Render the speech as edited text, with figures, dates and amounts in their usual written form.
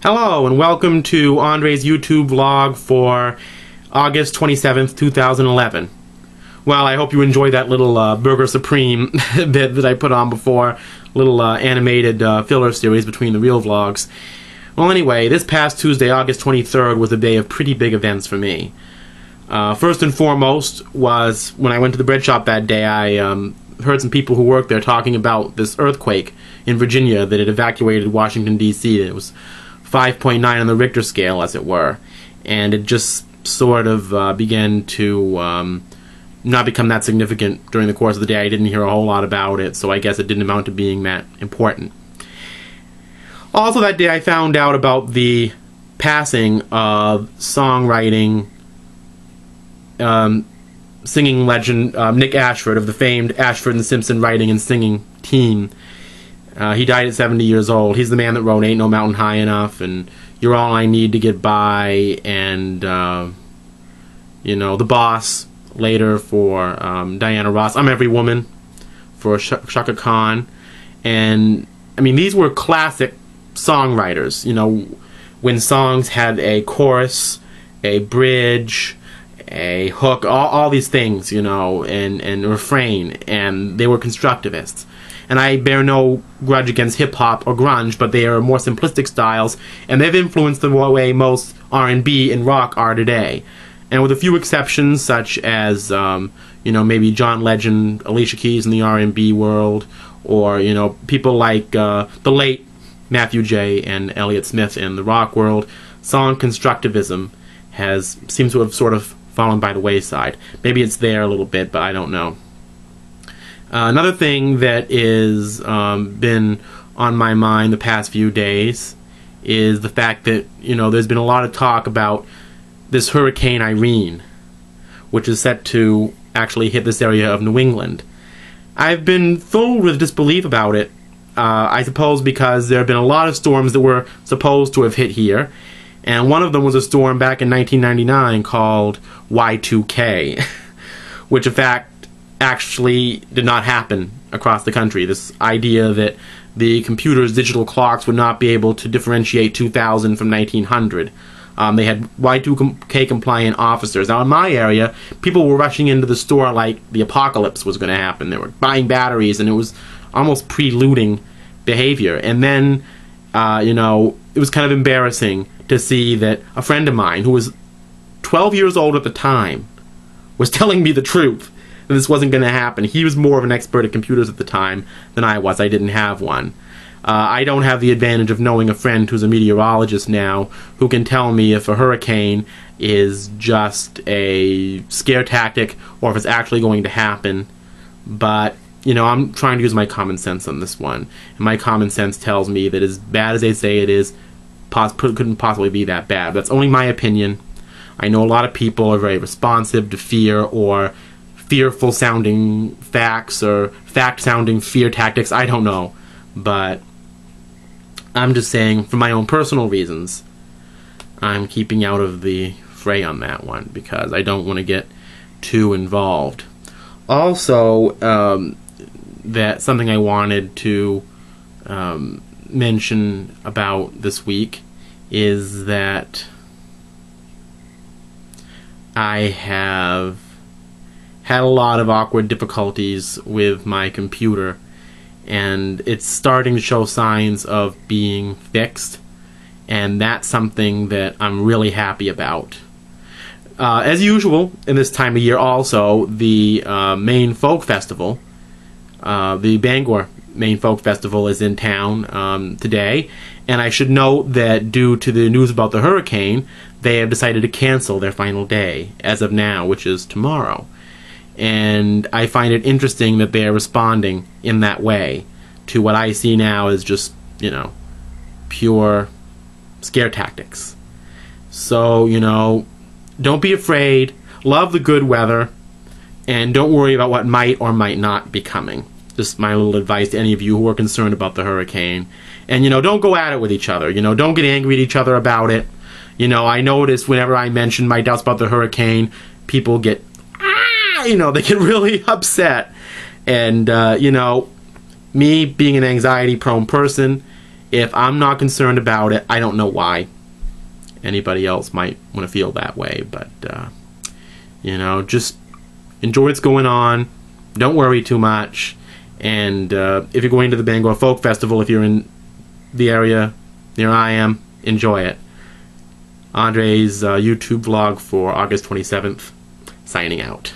Hello and welcome to Andre's YouTube vlog for August 27th, 2011. Well, I hope you enjoyed that little Burger Supreme bit that I put on before, little animated filler series between the real vlogs. Well, anyway, this past Tuesday, August 23rd, was a day of pretty big events for me. First and foremost was when I went to the bread shop that day, I heard some people who worked there talking about this earthquake in Virginia that had evacuated Washington, D.C. It was 5.9 on the Richter scale, as it were, and it just sort of began to not become that significant during the course of the day. I didn't hear a whole lot about it, so I guess it didn't amount to being that important. Also that day I found out about the passing of songwriting, singing legend Nick Ashford of the famed Ashford and Simpson writing and singing team. He died at 70 years old. He's the man that wrote Ain't No Mountain High Enough and You're All I Need to Get By and, you know, The Boss later for Diana Ross. I'm Every Woman for Chaka Khan. And, I mean, these were classic songwriters, you know, when songs had a chorus, a bridge, a hook, all these things, you know, and a refrain, and they were constructivists. And I bear no grudge against hip-hop or grunge, but they are more simplistic styles, and they've influenced the way most R&B and rock are today. And with a few exceptions, such as, you know, maybe John Legend, Alicia Keys in the R&B world, or, you know, people like the late Matthew J. and Elliott Smith in the rock world, song constructivism seems to have sort of fallen by the wayside. Maybe it's there a little bit, but I don't know. Another thing that is been on my mind the past few days is the fact that, you know, there's been a lot of talk about this Hurricane Irene, which is set to actually hit this area of New England. I've been filled with disbelief about it, I suppose because there have been a lot of storms that were supposed to have hit here, and one of them was a storm back in 1999 called Y2K, which in fact actually did not happen across the country. This idea that the computer's digital clocks would not be able to differentiate 2000 from 1900. They had Y2K compliant officers. Now in my area, people were rushing into the store like the apocalypse was going to happen. They were buying batteries, and it was almost preluding behavior. And then, you know, it was kind of embarrassing to see that a friend of mine who was 12 years old at the time was telling me the truth. This wasn't going to happen. He was more of an expert at computers at the time than I was. I didn't have one. I don't have the advantage of knowing a friend who's a meteorologist now who can tell me if a hurricane is just a scare tactic or if it's actually going to happen. But, you know, I'm trying to use my common sense on this one. And my common sense tells me that as bad as they say it is, couldn't possibly be that bad. That's only my opinion. I know a lot of people are very responsive to fear or fearful sounding facts or fact sounding fear tactics. I don't know, but I'm just saying for my own personal reasons I'm keeping out of the fray on that one because I don't want to get too involved. Also, that something I wanted to mention about this week is that I have had a lot of awkward difficulties with my computer, and it's starting to show signs of being fixed, and that's something that I'm really happy about. As usual, in this time of year also, the Maine Folk Festival, the Bangor Maine Folk Festival is in town today, and I should note that due to the news about the hurricane, they have decided to cancel their final day, as of now, which is tomorrow. And I find it interesting that they are responding in that way to what I see now as just, you know, pure scare tactics. So, you know, don't be afraid, love the good weather, and don't worry about what might or might not be coming. Just my little advice to any of you who are concerned about the hurricane. And, you know, don't go at it with each other. You know, don't get angry at each other about it. You know, I notice whenever I mention my doubts about the hurricane, people get, you know, they get really upset. And, you know, me being an anxiety-prone person, If I'm not concerned about it, I don't know why anybody else might want to feel that way. But, you know, just enjoy what's going on. Don't worry too much. And if you're going to the Bangor Folk Festival, if you're in the area near I am, enjoy it. Andre's YouTube vlog for August 27th, signing out.